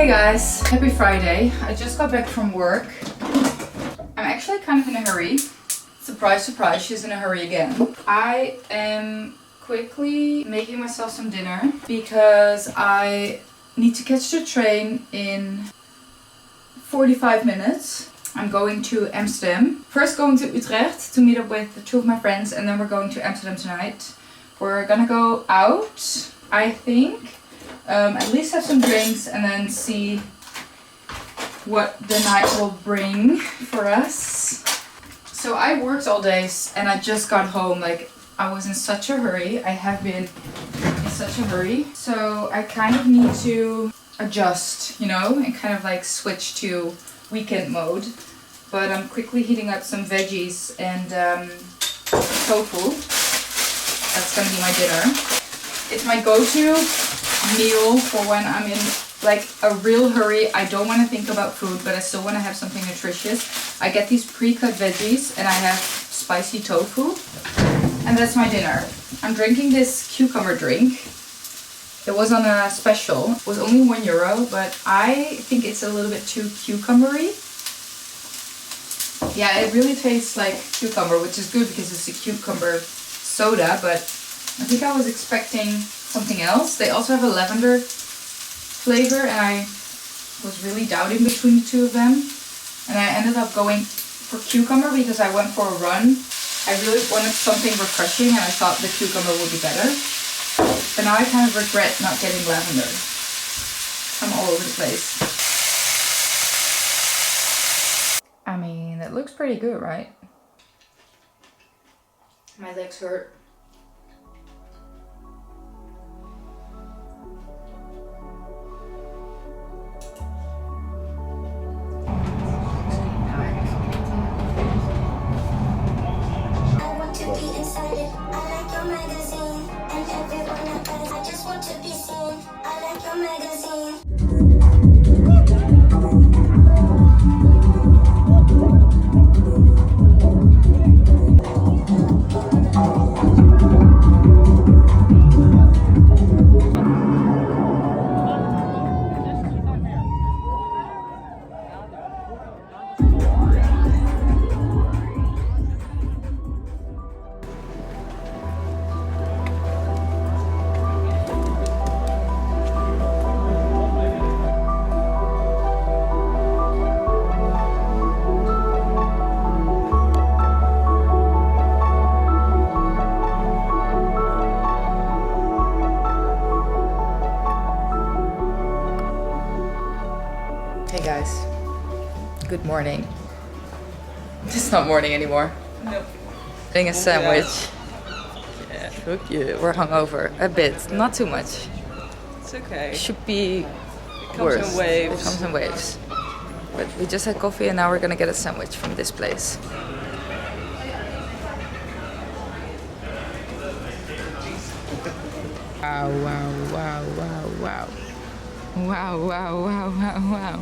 Hey guys, happy Friday. I just got back from work. I'm actually kind of in a hurry. Surprise, surprise, she's in a hurry again. I am quickly making myself some dinner because I need to catch the train in 45 minutes. I'm going to Amsterdam. First going to Utrecht to meet up with two of my friends, and then we're going to Amsterdam tonight. We're gonna go out, I think. At least have some drinks and then see what the night will bring for us. So I worked all day and I just got home. Like, I was in such a hurry. I have been in such a hurry. So I kind of need to adjust, you know, and kind of like switch to weekend mode. But I'm quickly heating up some veggies and tofu. That's gonna be my dinner. It's my go-to meal for when I'm in like a real hurry. I don't want to think about food, but I still want to have something nutritious. I get these pre-cut veggies and I have spicy tofu, and that's my dinner. I'm drinking this cucumber drink. It was on a special. It was only €1, but I think it's a little bit too cucumbery. Yeah, it really tastes like cucumber, which is good because it's a cucumber soda, but I think I was expecting something else. They also have a lavender flavor, and I was really doubting between the two of them. And I ended up going for cucumber because I went for a run. I really wanted something refreshing, and I thought the cucumber would be better. But now I kind of regret not getting lavender. I'm all over the place. I mean, that looks pretty good, right? My legs hurt. Hey guys, good morning. It's not morning anymore. Nope. Getting a sandwich. Yeah, fuck you. We're hungover a bit, not too much. It's okay. Should be It worse. comes in waves. It comes in waves. But we just had coffee and now we're gonna get a sandwich from this place. Wow, wow, wow, wow, wow. Wow, wow, wow, wow, wow.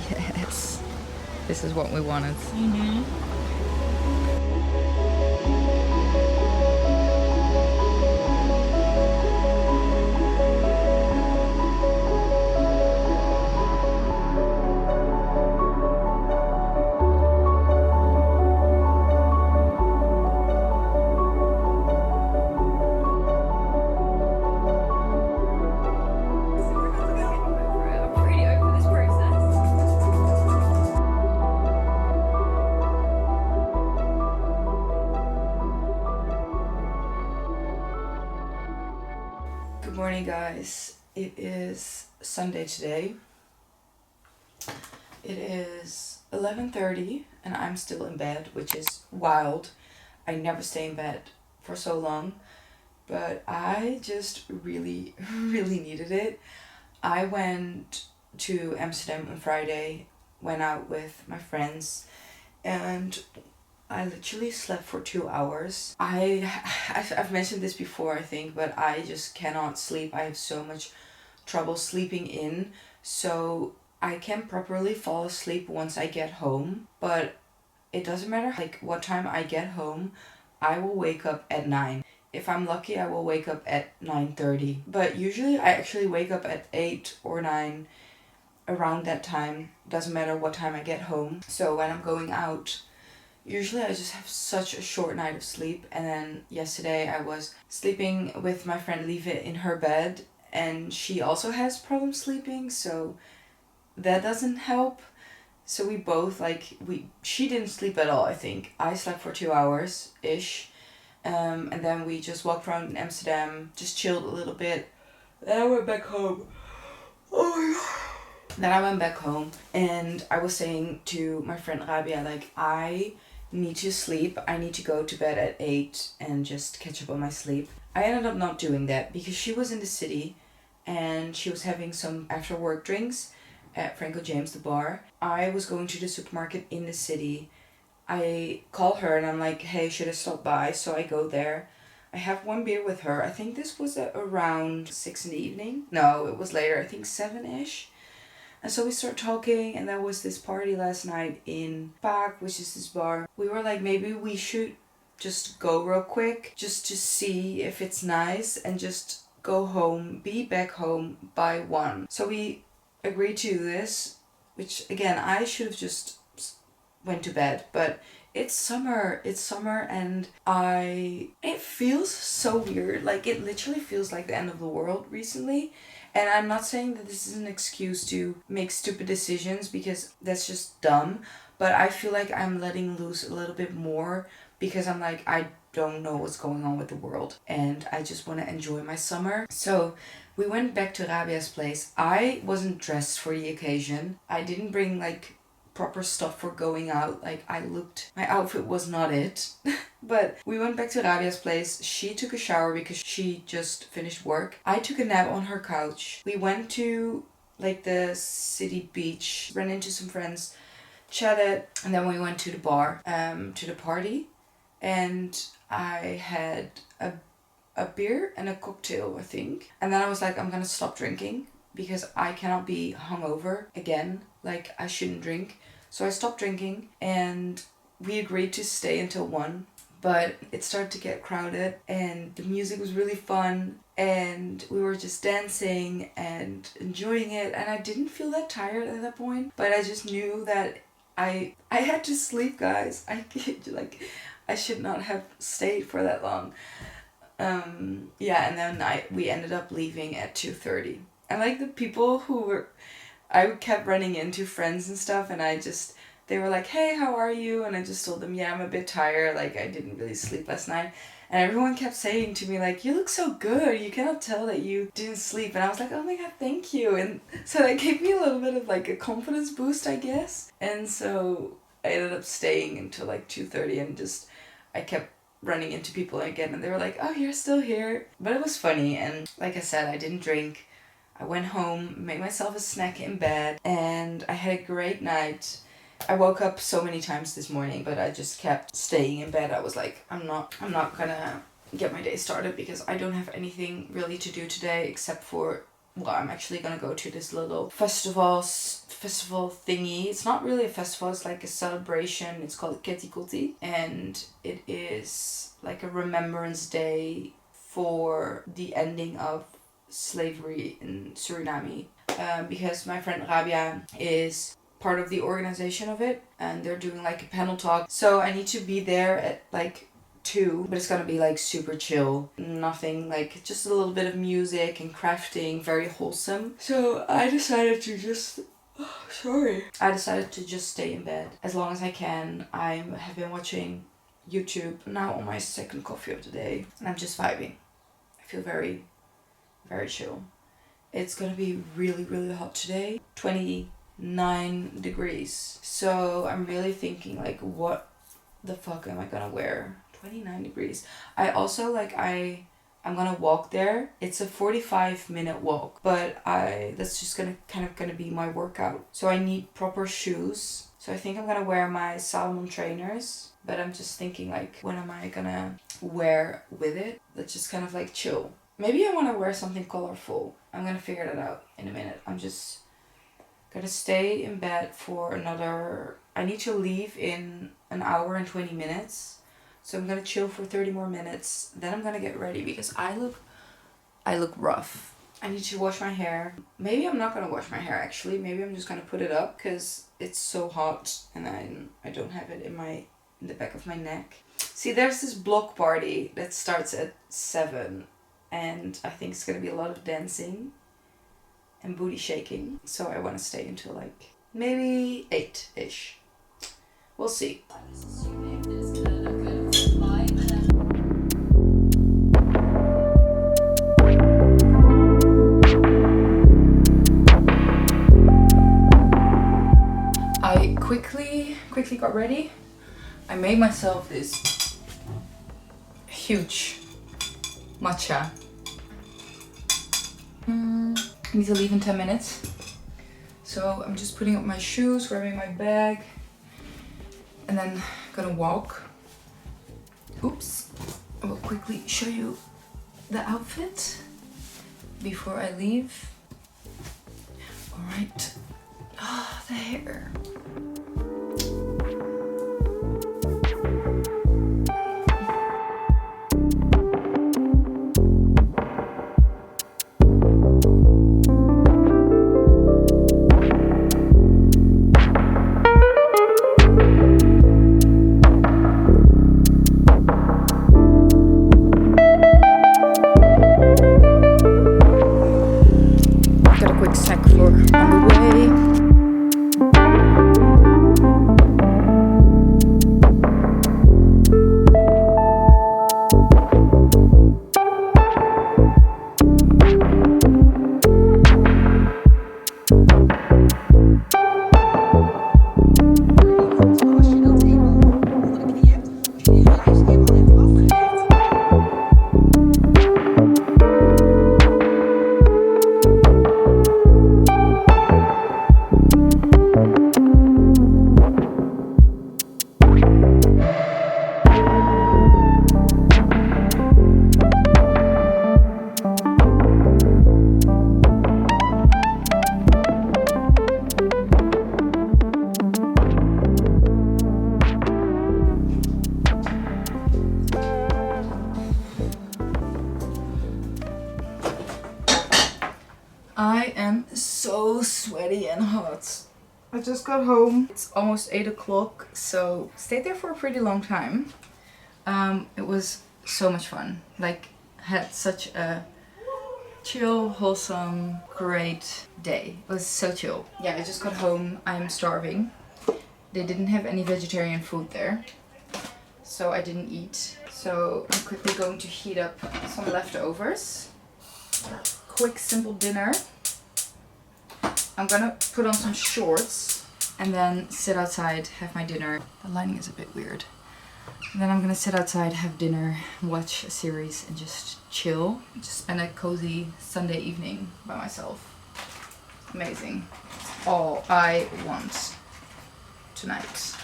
Yes. This is what we wanted. Mm-hmm. Good morning, guys. It is Sunday today. It is 11:30 and I'm still in bed, which is wild. I never stay in bed for so long, but I just really, really needed it. I went to Amsterdam on Friday, went out with my friends, and I literally slept for 2 hours. I've mentioned this before, I think, but I just cannot sleep. I have so much trouble sleeping in, so I can properly fall asleep once I get home, but it doesn't matter like what time I get home, I will wake up at 9. If I'm lucky, I will wake up at 9:30. But usually I actually wake up at 8 or 9 around that time. Doesn't matter what time I get home. So when I'm going out, usually I just have such a short night of sleep. And then yesterday I was sleeping with my friend Lieve in her bed, and she also has problems sleeping, so that doesn't help. So we both she didn't sleep at all, I think. I slept for 2 hours ish. And then we just walked around in Amsterdam, just chilled a little bit. Then I went back home. Oh my god. Then I went back home, and I was saying to my friend Rabia, like, I need to sleep. I need to go to bed at 8 and just catch up on my sleep. I ended up not doing that because she was in the city and she was having some after work drinks at Franco James, the bar. I was going to the supermarket in the city. I call her and I'm like, hey, should I stop by? So I go there. I have one beer with her. I think this was at around 6 in the evening. No, it was later. I think 7-ish. And so we start talking, and there was this party last night in Paak, which is this bar. We were like, maybe we should just go real quick, just to see if it's nice, and just go home, be back home by 1. So we agreed to do this, which again, I should have just went to bed, but it's summer, and it feels so weird. Like, it literally feels like the end of the world recently. And I'm not saying that this is an excuse to make stupid decisions, because that's just dumb. But I feel like I'm letting loose a little bit more, because I'm like, I don't know what's going on with the world, and I just want to enjoy my summer. So we went back to Rabia's place. I wasn't dressed for the occasion. I didn't bring like proper stuff for going out. Like, my outfit was not it. But we went back to Rabia's place. She took a shower because she just finished work. I took a nap on her couch. We went to like the city beach, ran into some friends, chatted, and then we went to the bar, to the party, and I had a beer and a cocktail, I think. And then I was like, I'm gonna stop drinking because I cannot be hungover again. Like, I shouldn't drink. So I stopped drinking, and we agreed to stay until 1. But it started to get crowded, and the music was really fun, and we were just dancing and enjoying it, and I didn't feel that tired at that point, but I just knew that I had to sleep, guys. I should not have stayed for that long. Yeah, and then we ended up leaving at 2:30. And like, the people I kept running into friends and stuff, and they were like, hey, how are you? And I just told them, yeah, I'm a bit tired, like, I didn't really sleep last night. And everyone kept saying to me, like, you look so good, you cannot tell that you didn't sleep. And I was like, oh my god, thank you. And so that gave me a little bit of like a confidence boost, I guess. And so I ended up staying until like 2:30, and I kept running into people again, and they were like, oh, you're still here. But it was funny, and like I said, I didn't drink. I went home, made myself a snack in bed, and I had a great night. I woke up so many times this morning, but I just kept staying in bed. I was like, I'm not gonna get my day started because I don't have anything really to do today except for, well, I'm actually gonna go to this little festival thingy. It's not really a festival, it's like a celebration. It's called chatty, and it is like a remembrance day for the ending of slavery in Suriname, because my friend Rabia is part of the organization of it, and they're doing like a panel talk. So I need to be there at like 2, but it's gonna be like super chill, nothing, like just a little bit of music and crafting, very wholesome. So I decided to just stay in bed as long as I can. I have been watching YouTube now on my second coffee of the day, and I'm just vibing. I feel very, very chill. It's gonna be really, really hot today. 29 degrees. So I'm really thinking, like, what the fuck am I gonna wear? 29 degrees. I also, I'm gonna walk there. It's a 45-minute walk, but that's just gonna be my workout. So I need proper shoes. So I think I'm gonna wear my Salomon trainers, but I'm just thinking, like, what am I gonna wear with it? That's just kind of like chill. Maybe I want to wear something colorful. I'm gonna figure that out in a minute. I'm just gonna stay in bed for I need to leave in an hour and 20 minutes. So I'm gonna chill for 30 more minutes. Then I'm gonna get ready because I look rough. I need to wash my hair. Maybe I'm not gonna wash my hair actually. Maybe I'm just gonna put it up because it's so hot and I don't have it in the back of my neck. See, there's this block party that starts at 7 and I think it's gonna be a lot of dancing and booty shaking. So I want to stay until like maybe 8-ish. We'll see. I quickly got ready. I made myself this huge matcha. I need to leave in 10 minutes. So I'm just putting up my shoes, grabbing my bag, and then gonna walk. Oops. I will quickly show you the outfit before I leave. Alright. Ah, the hair. Got a quick snack for on the way. I am so sweaty and hot. I just got home. It's almost 8 o'clock, so stayed there for a pretty long time. It was so much fun. Like, had such a chill, wholesome, great day. It was so chill. Yeah, I just got home. I'm starving. They didn't have any vegetarian food there, so I didn't eat. So I'm quickly going to heat up some leftovers. Quick, simple dinner. I'm gonna put on some shorts and then sit outside, have my dinner. The lighting is a bit weird. And then I'm gonna sit outside, have dinner, watch a series and just chill. Just spend a cozy Sunday evening by myself. Amazing. All I want tonight.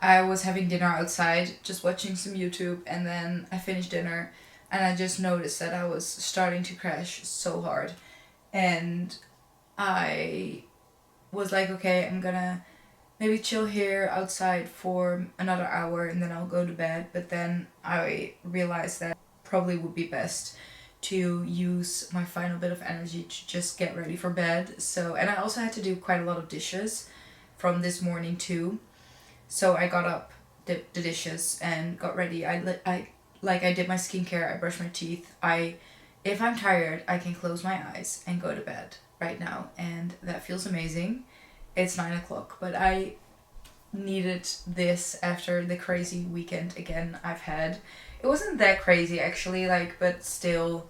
I was having dinner outside, just watching some YouTube, and then I finished dinner and I just noticed that I was starting to crash so hard. And I was like, okay, I'm gonna maybe chill here outside for another hour and then I'll go to bed. But then I realized that probably would be best to use my final bit of energy to just get ready for bed. So, and I also had to do quite a lot of dishes from this morning too. So I got up, did the dishes, and got ready. I did my skincare, I brushed my teeth. If I'm tired, I can close my eyes and go to bed right now, and that feels amazing. It's 9 o'clock, but I needed this after the crazy weekend again I've had. It wasn't that crazy actually, but still,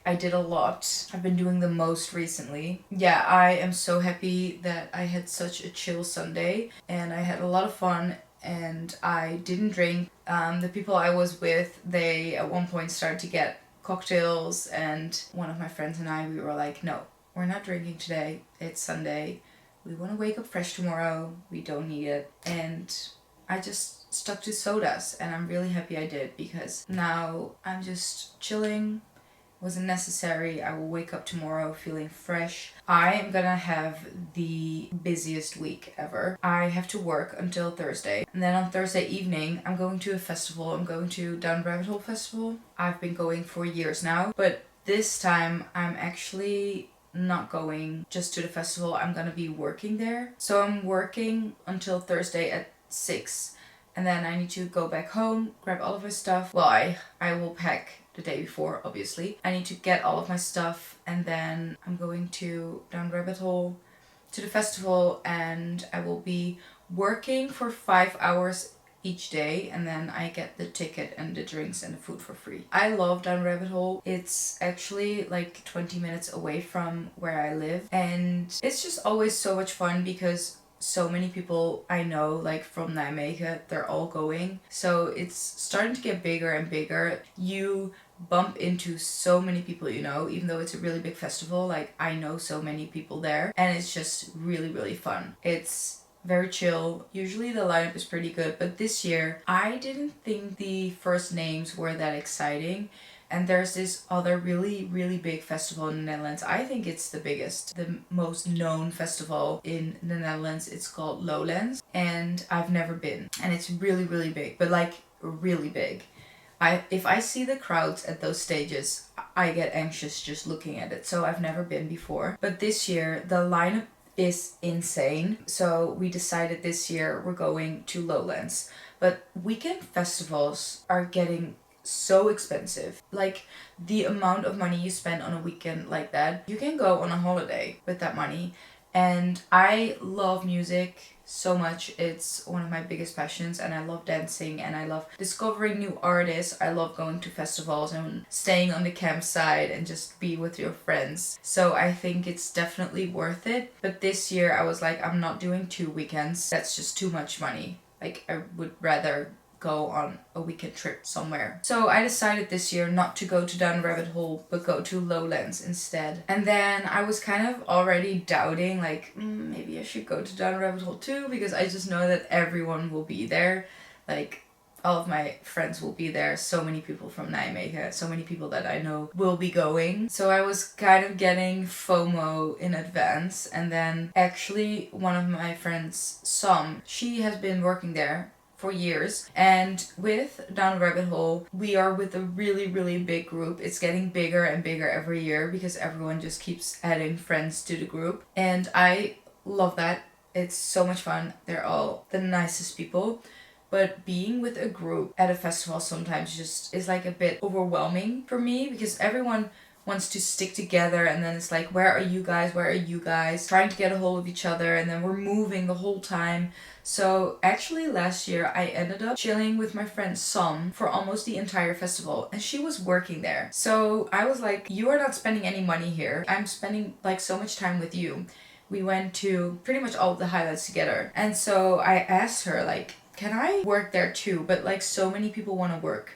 I did a lot. I've been doing the most recently. Yeah, I am so happy that I had such a chill Sunday and I had a lot of fun and I didn't drink. The people I was with, they at one point started to get cocktails and one of my friends and I, we were like, no, we're not drinking today. It's Sunday. we want to wake up fresh tomorrow. We don't need it. And I just stuck to sodas, and I'm really happy I did, because now I'm just chilling. Wasn't necessary. I will wake up tomorrow feeling fresh. I am gonna have the busiest week ever. I have to work until Thursday. And then on Thursday evening, I'm going to a festival. I'm going to Down Rabbit Hole Festival. I've been going for years now. But this time, I'm actually not going just to the festival. I'm gonna be working there. So I'm working until Thursday at 6. And then I need to go back home, grab all of my stuff. Well, I will pack the day before, obviously. I need to get all of my stuff, and then I'm going to Down Rabbit Hole to the festival, and I will be working for 5 hours each day, and then I get the ticket and the drinks and the food for free. I love Down Rabbit Hole. It's actually like 20 minutes away from where I live, and it's just always so much fun because so many people I know, like from Nijmegen, they're all going. So it's starting to get bigger and bigger. You bump into so many people you know, even though it's a really big festival. Like, I know so many people there, and it's just really, really fun. It's very chill. Usually the lineup is pretty good, but this year I didn't think the first names were that exciting. And there's this other really, really big festival in the Netherlands. I think it's the biggest, the most known festival in the Netherlands. It's called Lowlands, and I've never been. And it's really, really big, but like really big. If I see the crowds at those stages, I get anxious just looking at it. So I've never been before. But this year, the lineup is insane. So we decided this year we're going to Lowlands. But weekend festivals are getting so expensive. Like, the amount of money you spend on a weekend like that, you can go on a holiday with that money. And I love music so much. It's one of my biggest passions, and I love dancing, and I love discovering new artists. I love going to festivals and staying on the campsite and just be with your friends. So I think it's definitely worth it. But this year I was like, I'm not doing 2 weekends. That's just too much money. Like, I would rather go on a weekend trip somewhere. So I decided this year not to go to Down Rabbit Hole, but go to Lowlands instead. And then I was kind of already doubting, like, maybe I should go to Down Rabbit Hole too, because I just know that everyone will be there. Like, all of my friends will be there. So many people from Nijmegen, so many people that I know will be going. So I was kind of getting FOMO in advance. And then actually one of my friends, Sam, she has been working there for years, and with Down Rabbit Hole we are with a really, really big group. It's getting bigger and bigger every year because everyone just keeps adding friends to the group, and I love that. It's so much fun. They're all the nicest people. But being with a group at a festival sometimes just is like a bit overwhelming for me, because everyone wants to stick together, and then it's like, where are you guys? Where are you guys? Trying to get a hold of each other, and then we're moving the whole time. So actually last year I ended up chilling with my friend Sam for almost the entire festival, and she was working there. So I was like, you are not spending any money here. I'm spending like so much time with you. We went to pretty much all of the highlights together. And so I asked her, like, can I work there too? But like, so many people want to work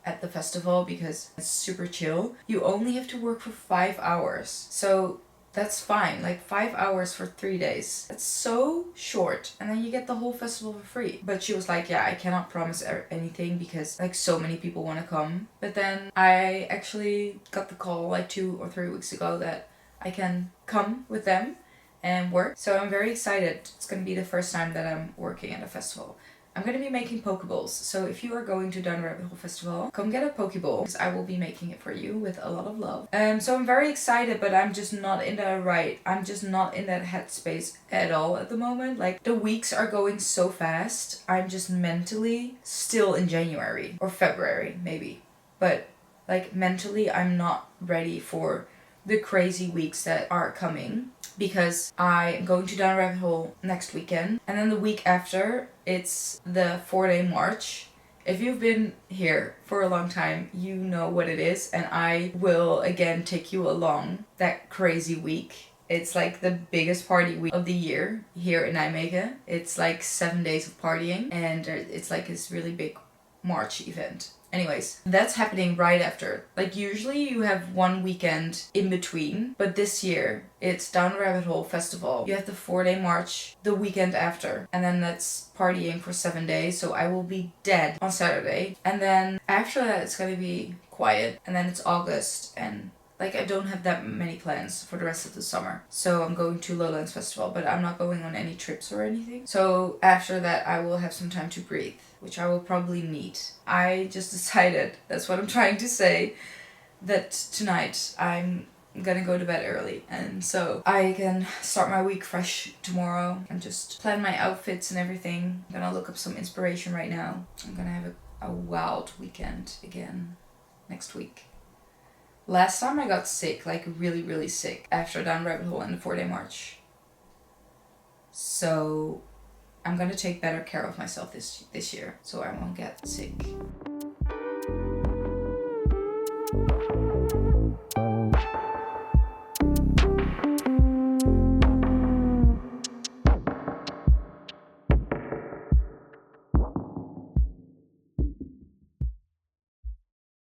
at the festival because it's super chill. You only have to work for 5 hours. So that's fine. Like, 5 hours for 3 days. That's so short. And then you get the whole festival for free. But she was like, yeah, I cannot promise anything because like so many people want to come. But then I actually got the call like 2 or 3 weeks ago that I can come with them and work. So I'm very excited. It's going to be the first time that I'm working at a festival. I'm going to be making Pokeballs, so if you are going to Down Rabbit Hole Festival, come get a Pokeball, because I will be making it for you with a lot of love. So I'm very excited, but I'm just not in I'm just not in that headspace at all at the moment. Like, the weeks are going so fast. I'm just mentally still in January, or February, maybe. But, like, mentally, I'm not ready for the crazy weeks that are coming, because I'm going to Down Rabbit Hole next weekend, and then the week after it's the 4-day march. If you've been here for a long time, you know what it is, and I will again take you along that crazy week. It's like the biggest party week of the year here in Nijmegen. It's like 7 days of partying, and it's like this really big March event. Anyways, that's happening right after. Like usually you have one weekend in between, but this year it's Down the Rabbit Hole Festival. You have the 4-day march the weekend after, and then that's partying for 7 days, so I will be dead on Saturday. And then after that it's gonna be quiet, and then it's August, and like I don't have that many plans for the rest of the summer. So I'm going to Lowlands Festival, but I'm not going on any trips or anything. So after that I will have some time to breathe, which I will probably need. I just decided, that's what I'm trying to say, that tonight I'm gonna go to bed early, and so I can start my week fresh tomorrow and just plan my outfits and everything. I'm gonna look up some inspiration right now. I'm gonna have a wild weekend again next week. Last time I got sick, like really, really sick, after Down Rabbit Hole and the 4-day march. So I'm gonna take better care of myself this year so I won't get sick.